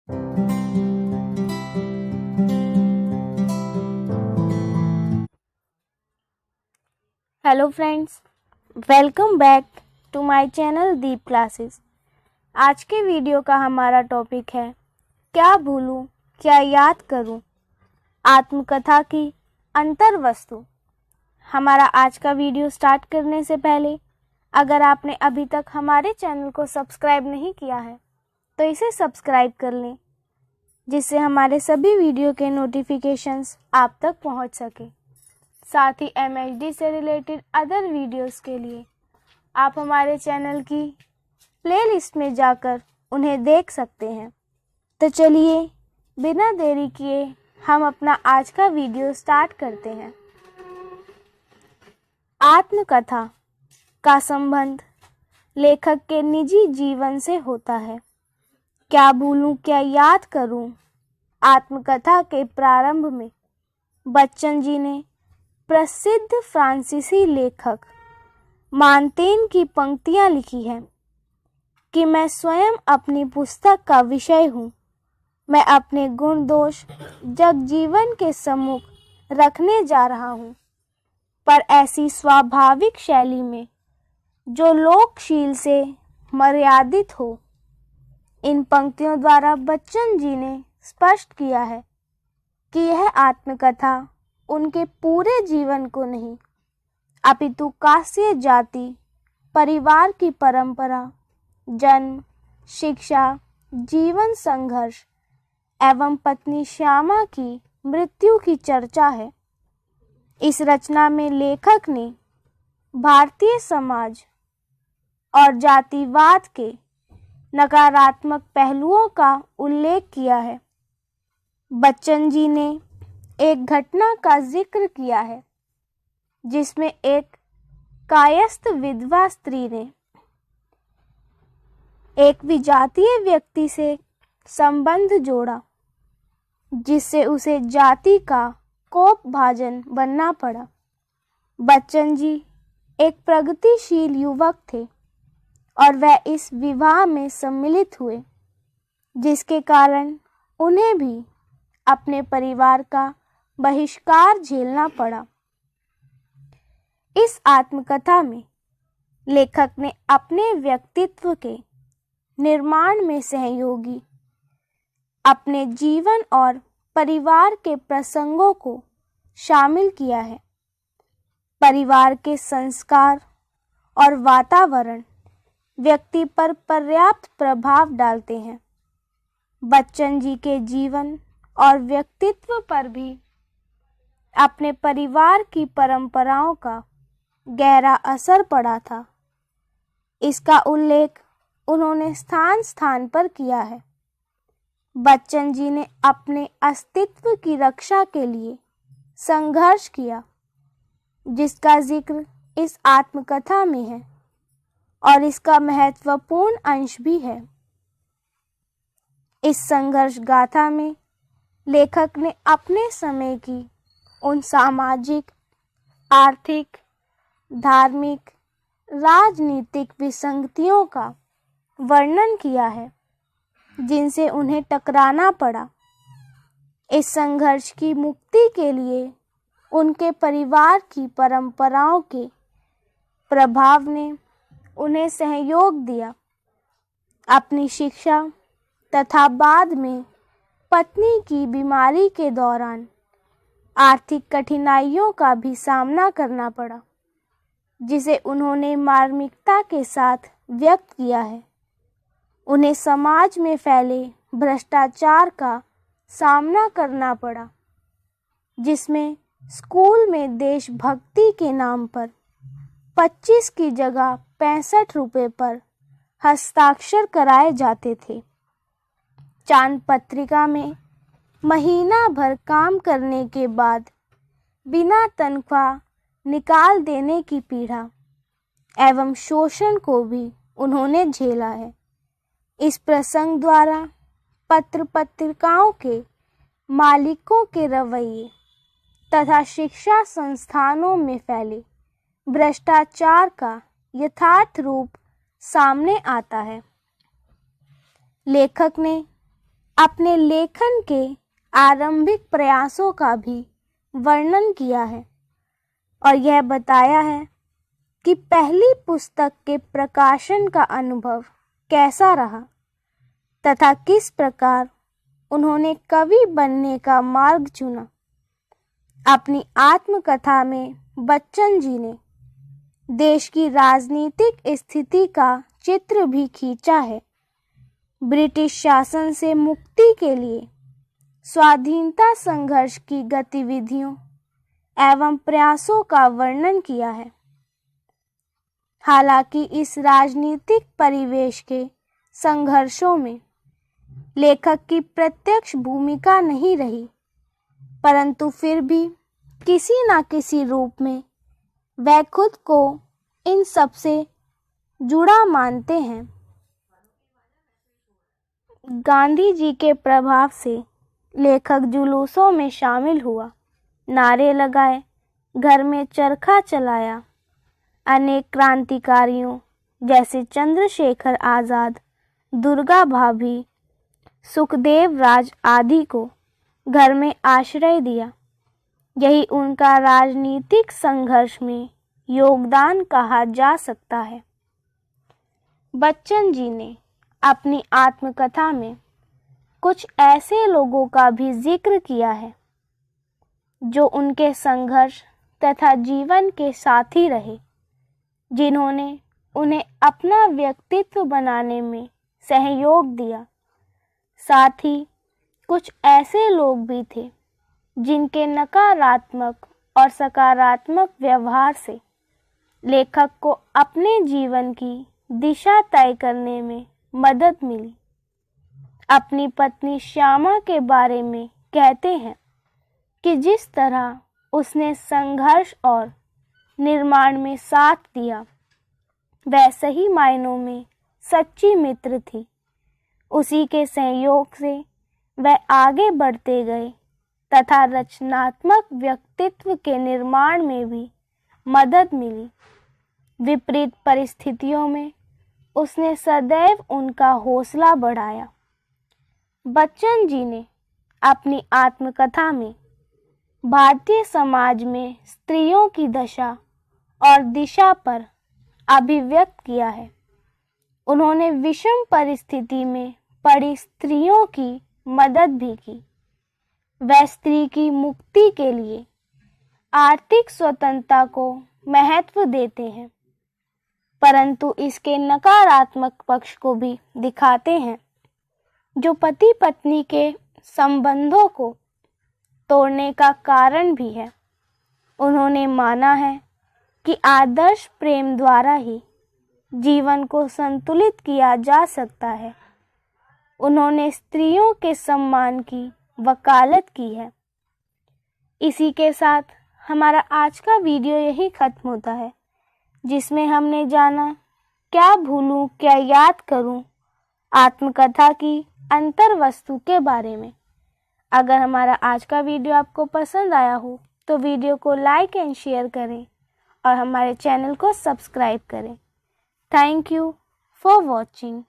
Hello friends, welcome back to my channel Deep classes. आज के video का हमारा टॉपिक है क्या भूलूं क्या याद करूं, आत्मकथा की अंतर वस्तु। हमारा आज का वीडियो स्टार्ट करने से पहले अगर आपने अभी तक हमारे चैनल को सब्सक्राइब नहीं किया है तो इसे सब्सक्राइब कर लें, जिससे हमारे सभी वीडियो के नोटिफिकेशंस आप तक पहुंच सके। साथ ही MHD से रिलेटेड अदर वीडियोस के लिए आप हमारे चैनल की प्लेलिस्ट में जाकर उन्हें देख सकते हैं। तो चलिए बिना देरी किए हम अपना आज का वीडियो स्टार्ट करते हैं। आत्मकथा का संबंध लेखक के निजी जीवन से होता है। क्या भूलूं क्या याद करूं आत्मकथा के प्रारंभ में बच्चन जी ने प्रसिद्ध फ्रांसीसी लेखक मांतेन की पंक्तियां लिखी हैं कि मैं स्वयं अपनी पुस्तक का विषय हूँ। मैं अपने गुण दोष जगजीवन के सम्मुख रखने जा रहा हूँ, पर ऐसी स्वाभाविक शैली में जो लोकशील से मर्यादित हो। इन पंक्तियों द्वारा बच्चन जी ने स्पष्ट किया है कि यह आत्मकथा उनके पूरे जीवन को नहीं, अपितु कांस्य जाति परिवार की परंपरा, जन्म, शिक्षा, जीवन संघर्ष एवं पत्नी श्यामा की मृत्यु की चर्चा है। इस रचना में लेखक ने भारतीय समाज और जातिवाद के नकारात्मक पहलुओं का उल्लेख किया है। बच्चन जी ने एक घटना का जिक्र किया है जिसमें एक कायस्थ विधवा स्त्री ने एक विजातीय व्यक्ति से संबंध जोड़ा, जिससे उसे जाति का कोपभाजन बनना पड़ा। बच्चन जी एक प्रगतिशील युवक थे और वह इस विवाह में सम्मिलित हुए, जिसके कारण उन्हें भी अपने परिवार का बहिष्कार झेलना पड़ा। इस आत्मकथा में लेखक ने अपने व्यक्तित्व के निर्माण में सहयोगी अपने जीवन और परिवार के प्रसंगों को शामिल किया है। परिवार के संस्कार और वातावरण व्यक्ति पर पर्याप्त प्रभाव डालते हैं। बच्चन जी के जीवन और व्यक्तित्व पर भी अपने परिवार की परंपराओं का गहरा असर पड़ा था। इसका उल्लेख उन्होंने स्थान स्थान पर किया है। बच्चन जी ने अपने अस्तित्व की रक्षा के लिए संघर्ष किया, जिसका जिक्र इस आत्मकथा में है और इसका महत्वपूर्ण अंश भी है। इस संघर्ष गाथा में लेखक ने अपने समय की उन सामाजिक, आर्थिक, धार्मिक, राजनीतिक विसंगतियों का वर्णन किया है जिनसे उन्हें टकराना पड़ा। इस संघर्ष की मुक्ति के लिए उनके परिवार की परंपराओं के प्रभाव ने उन्हें सहयोग दिया। अपनी शिक्षा तथा बाद में पत्नी की बीमारी के दौरान आर्थिक कठिनाइयों का भी सामना करना पड़ा, जिसे उन्होंने मार्मिकता के साथ व्यक्त किया है। उन्हें समाज में फैले भ्रष्टाचार का सामना करना पड़ा, जिसमें स्कूल में देशभक्ति के नाम पर 25 की जगह 65 रुपए पर हस्ताक्षर कराए जाते थे। चांद पत्रिका में महीना भर काम करने के बाद बिना तनख्वाह निकाल देने की पीड़ा एवं शोषण को भी उन्होंने झेला है। इस प्रसंग द्वारा पत्र पत्रिकाओं के मालिकों के रवैये तथा शिक्षा संस्थानों में फैले भ्रष्टाचार का यथार्थ रूप सामने आता है। लेखक ने अपने लेखन के आरंभिक प्रयासों का भी वर्णन किया है और यह बताया है कि पहली पुस्तक के प्रकाशन का अनुभव कैसा रहा तथा किस प्रकार उन्होंने कवि बनने का मार्ग चुना। अपनी आत्मकथा में बच्चन जी ने देश की राजनीतिक स्थिति का चित्र भी खींचा है। ब्रिटिश शासन से मुक्ति के लिए स्वाधीनता संघर्ष की गतिविधियों एवं प्रयासों का वर्णन किया है। हालांकि इस राजनीतिक परिवेश के संघर्षों में लेखक की प्रत्यक्ष भूमिका नहीं रही, परंतु फिर भी किसी न किसी रूप में वह खुद को इन सब से जुड़ा मानते हैं। गांधी जी के प्रभाव से लेखक जुलूसों में शामिल हुआ, नारे लगाए, घर में चरखा चलाया। अनेक क्रांतिकारियों जैसे चंद्रशेखर आज़ाद, दुर्गा भाभी, सुखदेव राज आदि को घर में आश्रय दिया। यही उनका राजनीतिक संघर्ष में योगदान कहा जा सकता है। बच्चन जी ने अपनी आत्मकथा में कुछ ऐसे लोगों का भी जिक्र किया है जो उनके संघर्ष तथा जीवन के साथी रहे, जिन्होंने उन्हें अपना व्यक्तित्व बनाने में सहयोग दिया। साथ ही कुछ ऐसे लोग भी थे जिनके नकारात्मक और सकारात्मक व्यवहार से लेखक को अपने जीवन की दिशा तय करने में मदद मिली। अपनी पत्नी श्यामा के बारे में कहते हैं कि जिस तरह उसने संघर्ष और निर्माण में साथ दिया, वह सही मायनों में सच्ची मित्र थी। उसी के सहयोग से वह आगे बढ़ते गए तथा रचनात्मक व्यक्तित्व के निर्माण में भी मदद मिली। विपरीत परिस्थितियों में उसने सदैव उनका हौसला बढ़ाया। बच्चन जी ने अपनी आत्मकथा में भारतीय समाज में स्त्रियों की दशा और दिशा पर अभिव्यक्त किया है। उन्होंने विषम परिस्थिति में पड़ी स्त्रियों की मदद भी की। वह स्त्री की मुक्ति के लिए आर्थिक स्वतंत्रता को महत्व देते हैं, परंतु इसके नकारात्मक पक्ष को भी दिखाते हैं, जो पति पत्नी के संबंधों को तोड़ने का कारण भी है। उन्होंने माना है कि आदर्श प्रेम द्वारा ही जीवन को संतुलित किया जा सकता है। उन्होंने स्त्रियों के सम्मान की वकालत की है। इसी के साथ हमारा आज का वीडियो यही खत्म होता है, जिसमें हमने जाना क्या भूलूं क्या याद करूं आत्मकथा की अंतर वस्तु के बारे में। अगर हमारा आज का वीडियो आपको पसंद आया हो तो वीडियो को लाइक एंड शेयर करें और हमारे चैनल को सब्सक्राइब करें। Thank you for watching.